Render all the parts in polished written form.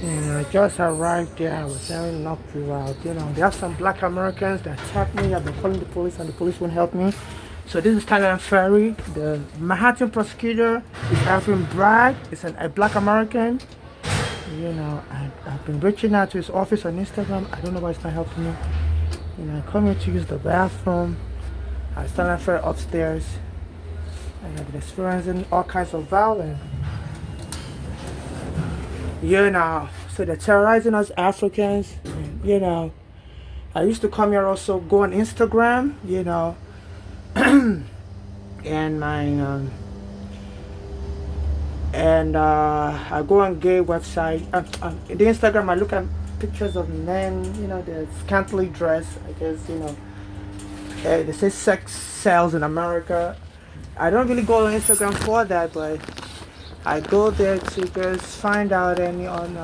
And I just arrived there. I was hearing knock throughout. There are some black Americans that attacked me. I've been calling the police and the police won't help me. So this is Tyler Ferry. The Manhattan prosecutor is Alvin Bragg. It's a black American. I've been reaching out to his office on Instagram. I don't know why it's not helping me. I come here to use the bathroom. I stand Ferry upstairs. And I've been experiencing all kinds of violence. So they're terrorizing us Africans. I used to come here also, go on Instagram, and I go on gay website. In the Instagram, I look at pictures of men, they're scantily dressed. I guess, they say sex sells in America. I don't really go on Instagram for that, but I go there to just find out any on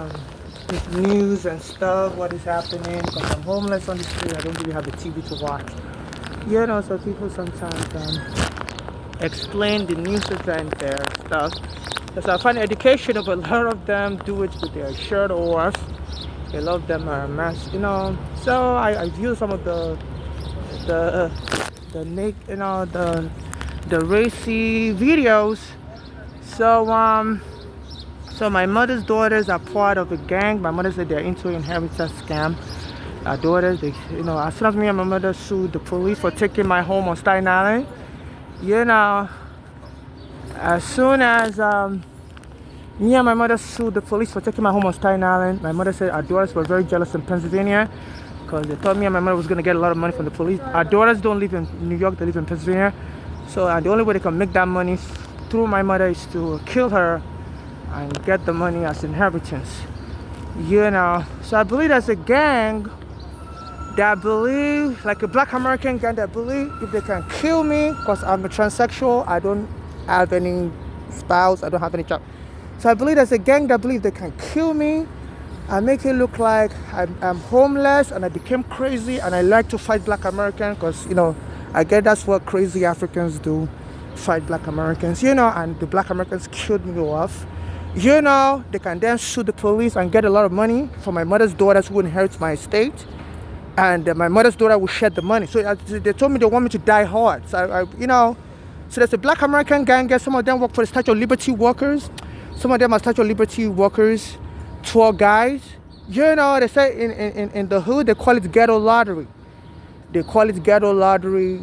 news and stuff, what is happening, because I'm homeless on the street. I don't really have the TV to watch. So people sometimes explain the news event there stuff. So I find educational, but a lot of them do it with their shirt off. A lot of them are a mess, So I view some of the racy videos. So my mother's daughters are part of a gang. My mother said they're into inheritance scam. Our daughters, as soon as me and my mother sued the police for taking my home on Staten Island, as soon as me and my mother sued the police for taking my home on Staten Island, my mother said our daughters were very jealous in Pennsylvania because they thought me and my mother was going to get a lot of money from the police. Our daughters don't live in New York, they live in Pennsylvania. So the only way they can make that money through my mother is to kill her and get the money as inheritance. So I believe there's a gang that believe, like a black American gang that believe if they can kill me, because I'm a transsexual, I don't have any spouse, I don't have any job. So I believe there's a gang that believe they can kill me and make it look like I'm homeless and I became crazy and I like to fight black Americans because, I guess that's what crazy Africans do, fight black Americans, and the black Americans killed me off. They can then sue the police and get a lot of money for my mother's daughters who inherit my estate. And my mother's daughter will share the money. So they told me they want me to die hard. So so there's a black American gang. Some of them work for the Statue of Liberty workers. Some of them are Statue of Liberty workers, tour guides. They say in the hood, they call it ghetto lottery. They call it ghetto lottery,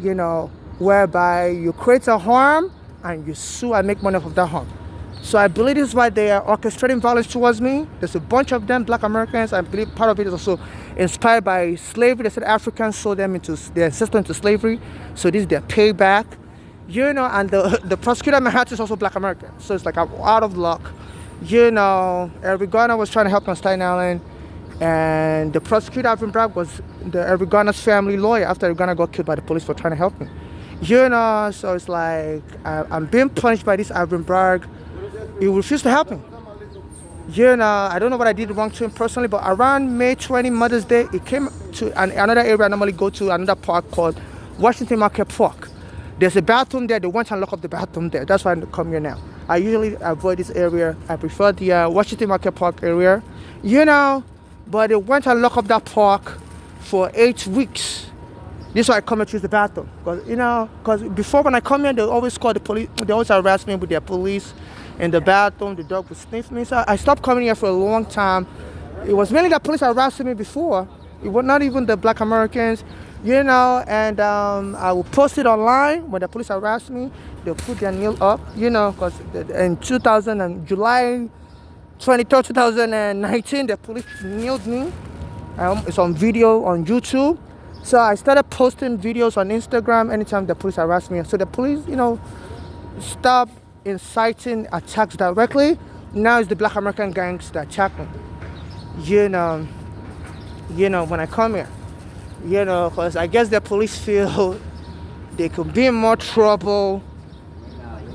whereby you create a harm and you sue and make money off of that harm. So I believe this is why they are orchestrating violence towards me. There's a bunch of them, black Americans. I believe part of it is also inspired by slavery. They said Africans sold them their ancestors into slavery. So this is their payback. And the prosecutor in Manhattan is also black American. So it's like I'm out of luck. Eric Garner was trying to help on Staten Island. And the prosecutor, Alvin Bragg, was the Eric Garner's family lawyer after Eric Garner got killed by the police for trying to help me. So it's like I'm being punished by this Alvin Bragg. He refused to help me. I don't know what I did wrong to him personally, but around May 20, Mother's Day, he came to another area I normally go to, another park called Washington Market Park. There's a bathroom there. They went and locked up the bathroom there. That's why I come here now. I usually avoid this area. I prefer the Washington Market Park area. But they went and locked up that park for 8 weeks. This is why I come and choose the bathroom. Because before when I come here, they always call the police. They always harass me with their police in the bathroom. The dog would sniff me. So I stopped coming here for a long time. It was mainly the police harassing me before. It was not even the black Americans, and I will post it online. When the police harass me, they'll put their nail up, because in July 23rd, 2019, the police nailed me. It's on video on YouTube. So I started posting videos on Instagram anytime the police harass me. So the police, stop inciting attacks directly. Now it's the black American gangs that attack me. When I come here, because I guess the police feel they could be in more trouble.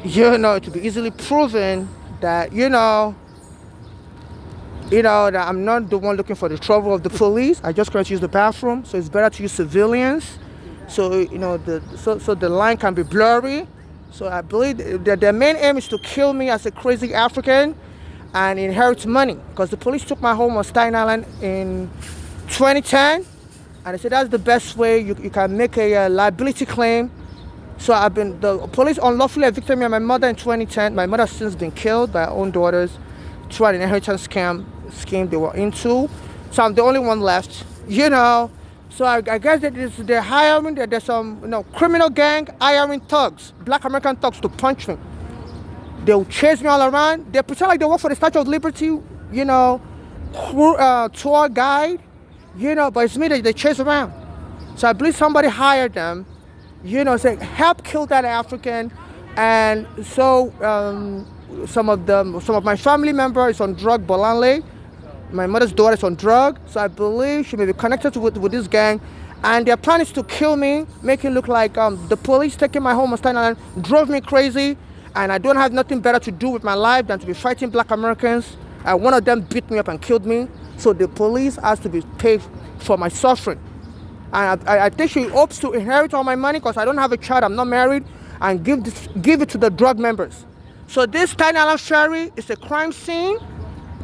It could be easily proven that, that I'm not the one looking for the trouble of the police. I just can't use the bathroom, so it's better to use civilians. So so the line can be blurry. So I believe that their main aim is to kill me as a crazy African, and inherit money, because the police took my home on Staten Island in 2010, and they said that's the best way you can make a liability claim. So the police unlawfully evicted me and my mother in 2010. My mother has since been killed by her own daughters through an inheritance scheme they were into. So I'm the only one left, So I guess that they're hiring, there's some criminal gang hiring thugs, Black American thugs, to punch me. They'll chase me all around. They pretend like they work for the Statue of Liberty, tour guide, but it's me that they chase around. So I believe somebody hired them, say help kill that African. And so some of my family members is on drug, Bolanle. My mother's daughter is on drug, so I believe she may be connected with this gang. And their plan is to kill me, make it look like the police taking my home on Staten Island drove me crazy, and I don't have nothing better to do with my life than to be fighting Black Americans. And one of them beat me up and killed me, so the police has to be paid for my suffering. And I think she hopes to inherit all my money because I don't have a child, I'm not married, and give it to the drug members. So this Staten Island ferry is a crime scene.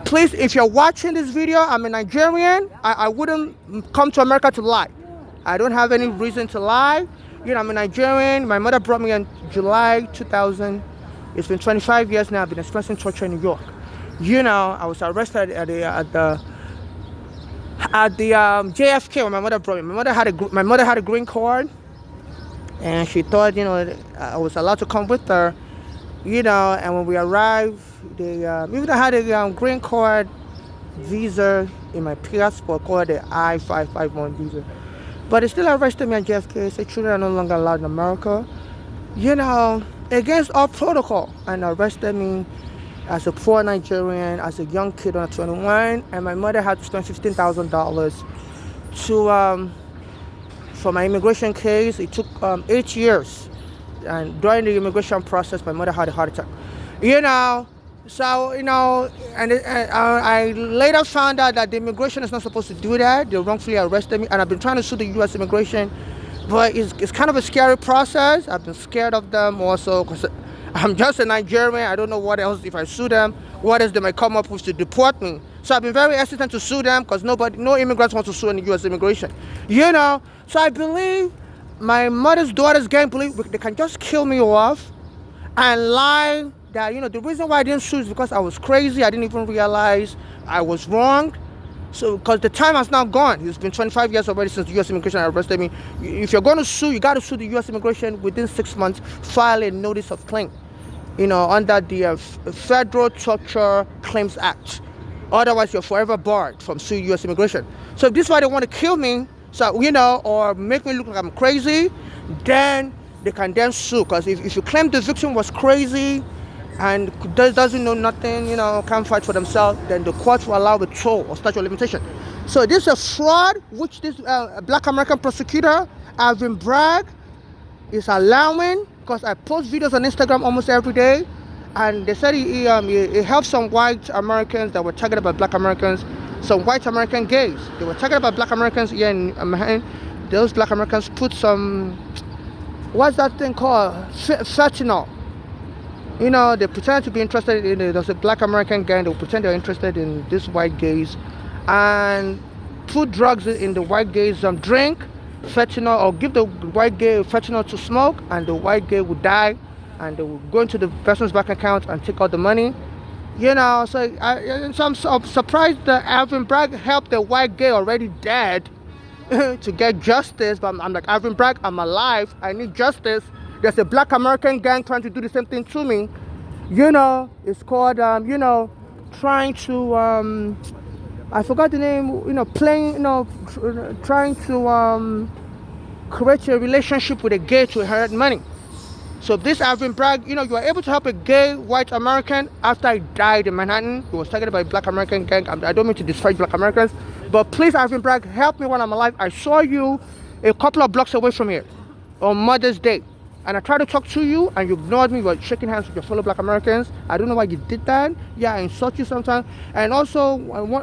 Please, if you're watching this video, I'm a Nigerian. I wouldn't come to America to lie. I don't have any reason to lie. I'm a Nigerian. My mother brought me in July 2000. It's been 25 years now. I've been experiencing torture in New York. I was arrested at the JFK when my mother brought me. My mother had a green card, and she thought, I was allowed to come with her. And when we arrived, even I had a green card visa in my passport called the I-551 visa. But they still arrested me at JFK. Said children are no longer allowed in America. Against all protocol. And arrested me as a poor Nigerian, as a young kid under 21. And my mother had to spend $15,000 for my immigration case. It took 8 years. And during the immigration process, my mother had a heart attack. And I later found out that the immigration is not supposed to do that. They wrongfully arrested me, and I've been trying to sue the U.S. immigration, but it's kind of a scary process. I've been scared of them also because I'm just a Nigerian. I don't know what else, if I sue them, what else they might come up with to deport me. So I've been very hesitant to sue them because no immigrants want to sue any U.S. immigration. So I believe my mother's daughter's gang believe they can just kill me off and lie that, the reason why I didn't sue is because I was crazy. I didn't even realize I was wrong. So, because the time has now gone. It's been 25 years already since the U.S. immigration arrested me. If you're going to sue, you got to sue the U.S. immigration within 6 months, file a notice of claim, under the Federal Torture Claims Act. Otherwise, you're forever barred from suing U.S. immigration. So if this is why they want to kill me, so, or make me look like I'm crazy, then they can then sue. Because if you claim the victim was crazy and doesn't know nothing, can't fight for themselves, then the court will allow a toll or statute of limitation. So this is a fraud which this Black American prosecutor, Alvin Bragg, is allowing, because I post videos on Instagram almost every day, and they said he helped some white Americans that were targeted by Black Americans, some white American gays. They were targeted by Black Americans here in Manhattan. Those Black Americans put some, what's that thing called? Fentanyl. They pretend to be interested in there's a Black American gang. They pretend they're interested in these white gays and put drugs in the white gays' drink, fentanyl, or give the white gay fentanyl to smoke, and the white gay would die, and they will go into the person's bank account and take out the money. So I'm surprised that Alvin Bragg helped the white gay already dead to get justice. But I'm like, Alvin Bragg, I'm alive. I need justice. There's a Black American gang trying to do the same thing to me. It's called, trying to, I forgot the name, trying to create a relationship with a gay to inherit money. So this Alvin Bragg, you were able to help a gay white American after he died in Manhattan. He was targeted by a Black American gang. I don't mean to disparage Black Americans, but please, Alvin Bragg, help me while I'm alive. I saw you a couple of blocks away from here on Mother's Day, and I tried to talk to you, and you ignored me. You were shaking hands with your fellow Black Americans. I don't know why you did that. Yeah, I insult you sometimes. And also,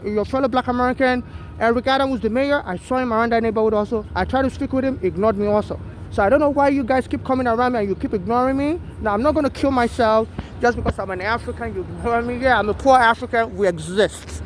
your fellow Black American, Eric Adams, was the mayor. I saw him around that neighborhood also. I tried to speak with him, ignored me also. So I don't know why you guys keep coming around me and you keep ignoring me. Now, I'm not going to kill myself just because I'm an African. You ignore me. Yeah, I'm a poor African. We exist.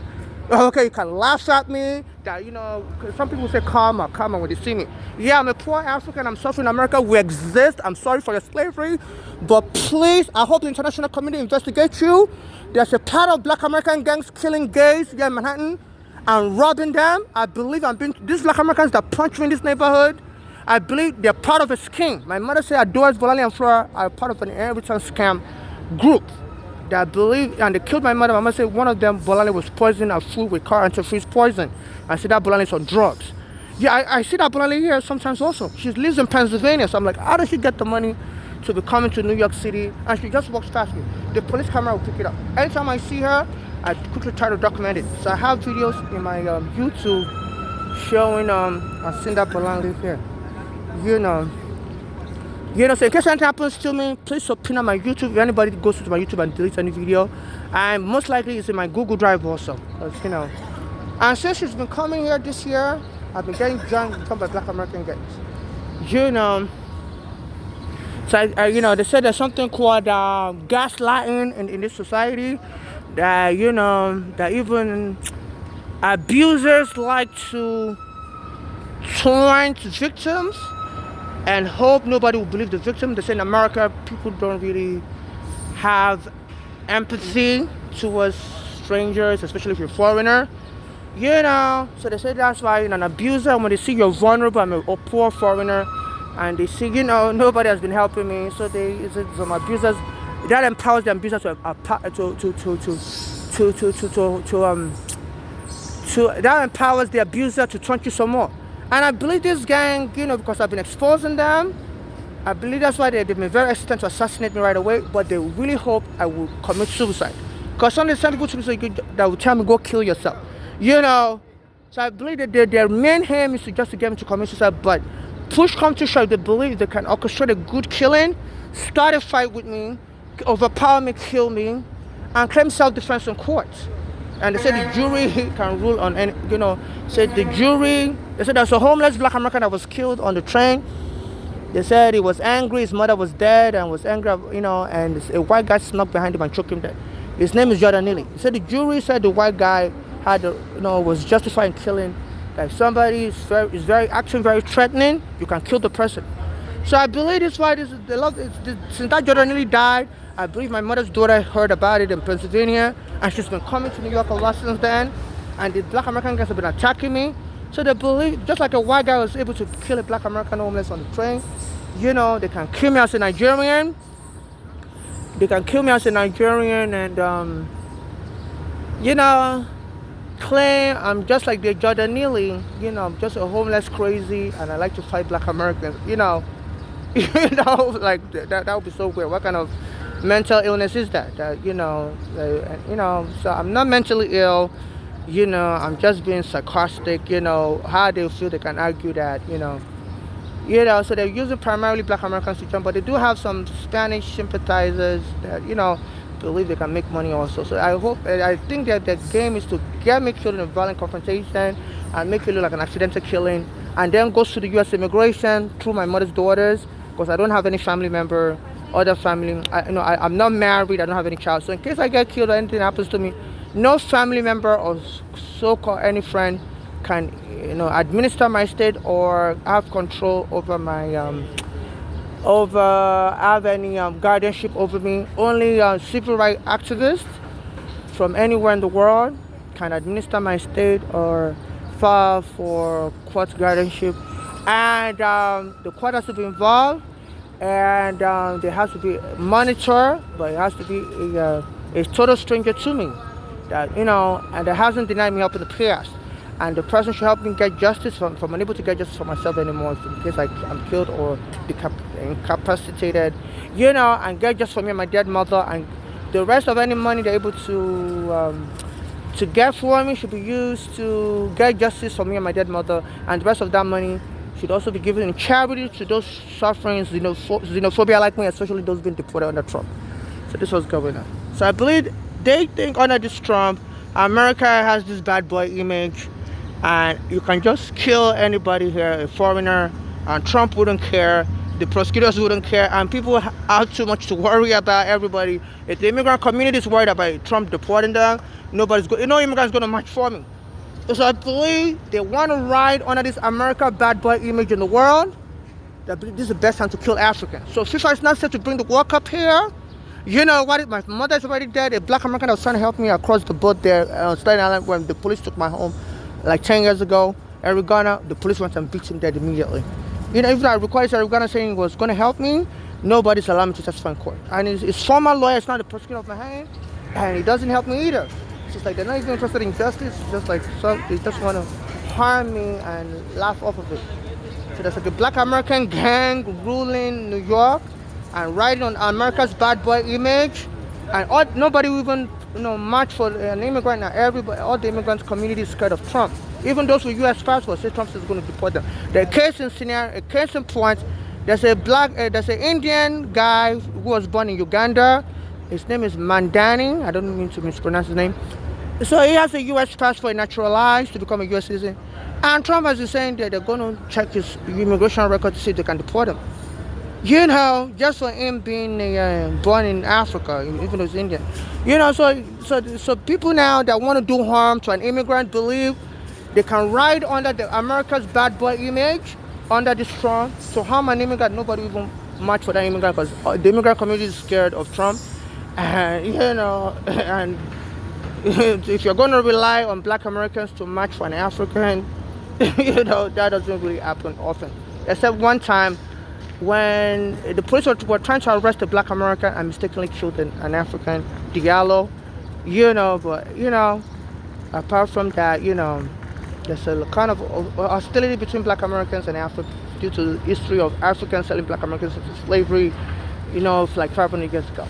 Okay, you can laugh at me. That, you know, 'cause some people say karma when they see me. Yeah, I'm a poor African. I'm suffering in America. We exist. I'm sorry for your slavery. But please, I hope the international community investigates you. There's a part of black American gangs killing gays here in Manhattan and robbing them. I believe these black Americans that punch me in this neighborhood, I believe they're part of a scheme. My mother said Adoris, Volani, and Flora are part of an inheritance scam group that believe, and they killed my mother. My mother said one of them, Bolani, was poisoning her food with car antifreeze poison. I said that Bolani is on drugs. Yeah, I see that Bolani here sometimes also. She lives in Pennsylvania, so I'm like, how does she get the money to be coming to New York City? And she just walks past me. The police camera will pick it up. Anytime I see her, I quickly try to document it. So I have videos in my YouTube showing I've seen that Bolani here. So in case anything happens to me, please subpoena my YouTube. If anybody goes to my YouTube and deletes any video, and most likely it's in my Google Drive also. And since she's been coming here this year, I've been getting drunk become by black American gangs. So they said there's something called gaslighting in this society. That that even abusers like to taunt victims and hope nobody will believe the victim. They say in America, people don't really have empathy towards strangers, especially if you're a foreigner. So they say that's why an abuser, when they see you're vulnerable, I'm a poor foreigner, and they see, nobody has been helping me, so some abusers, that empowers the abuser that empowers the abuser to taunt you some more. And I believe this gang, because I've been exposing them, I believe that's why they've been very hesitant to assassinate me right away, but they really hope I will commit suicide. Because some of the same people to me that will tell me, go kill yourself. So I believe that their main aim is just to get me to commit suicide, but push come to shove, they believe they can orchestrate a good killing, start a fight with me, overpower me, kill me, and claim self-defense in court. And they said the jury can rule on any, they said there's a homeless black American that was killed on the train. They said he was angry, his mother was dead and was angry, and a white guy snuck behind him and choked him dead. His name is Jordan Neely. He said the jury said the white guy was justified in killing. Like somebody is very acting very threatening, you can kill the person. So I believe this is why since that Jordan Neely died, I believe my mother's daughter heard about it in Pennsylvania, and she's been coming to New York a lot since then. And the black American guys have been attacking me. So they believe, just like a white guy was able to kill a black American homeless on the train, they can kill me as a Nigerian. And, claim I'm just like the Jordan Neely. I'm just a homeless crazy, and I like to fight black Americans. Like that would be so weird. What kind of mental illness is that? So I'm not mentally ill. I'm just being sarcastic. How they feel they can argue that. So they're using primarily black Americans to jump, but they do have some Spanish sympathizers that believe they can make money also. So I think that the game is to get me killed in a violent confrontation and make it look like an accidental killing, and then goes to the U.S. immigration through my mother's daughters, because I don't have any family member, other family. I'm not married. I don't have any child. So in case I get killed or anything happens to me, no family member or so-called any friend can administer my estate or have control over my have any guardianship over me. Only civil rights activists from anywhere in the world can administer my estate or file for court guardianship, and the court has to be involved, and there has to be a monitor, but it has to be a total stranger to me that and that hasn't denied me help in the past. And the person should help me get justice from unable to get justice for myself anymore in case I'm killed or incapacitated, and get justice for me and my dead mother. And the rest of any money they're able to get for me should be used to get justice for me and my dead mother. And the rest of that money should also be given in charity to those suffering xenophobia like me, especially those being deported under Trump. So this was going on. So I believe they think under this Trump, America has this bad boy image, and you can just kill anybody here, a foreigner, and Trump wouldn't care, the prosecutors wouldn't care, and people have too much to worry about. Everybody, if the immigrant community is worried about Trump deporting them, nobody's going. No immigrant's going to march for me. So I believe they want to ride under this America bad boy image in the world. That this is the best time to kill Africans. So FIFA is not set to bring the World Cup here. You know what? My mother's already dead. A black American that was trying to help me across the boat there on Staten Island when the police took my home like 10 years ago. Eric Garner, the police went and beat him dead immediately. You know, even I requested Eric Garner saying he was going to help me, nobody's allowed me to testify in court. And his former lawyer is not the prosecutor of my hand, and he doesn't help me either. It's just like they're not even interested in justice. It's just like they just want to harm me and laugh off of it. So there's like a black American gang ruling New York and riding on America's bad boy image, and nobody will even march for an immigrant. Now everybody, all the immigrant community is scared of Trump. Even those with U.S. passports say Trump is going to deport them. The case in point, there's an Indian guy who was born in Uganda. His name is Mandani. I don't mean to mispronounce his name. So he has a U.S. passport, naturalized to become a U.S. citizen. And Trump is saying that they're going to check his immigration record to see if they can deport him. You know, just for him being born in Africa, even though he's Indian. You know, so people now that want to do harm to an immigrant believe they can ride under the America's bad boy image under this Trump. So harm an immigrant, nobody even march for that immigrant because the immigrant community is scared of Trump. And, and if you're going to rely on black Americans to march for an African, that doesn't really happen often. Except one time when the police were trying to arrest a black American and mistakenly killed an African, Diallo. But, apart from that, there's a kind of hostility between black Americans and Africans due to the history of Africans selling black Americans into slavery, like 500 years ago.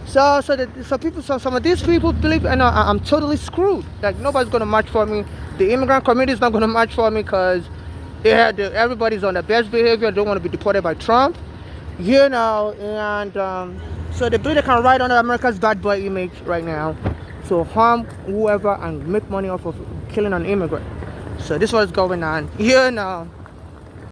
So some of these people believe, I'm totally screwed. Like nobody's gonna march for me. The immigrant community is not gonna march for me because everybody's on their best behavior. Don't want to be deported by Trump, and so they believe they can ride under America's bad boy image right now, so harm whoever and make money off of killing an immigrant. So this is what's going on,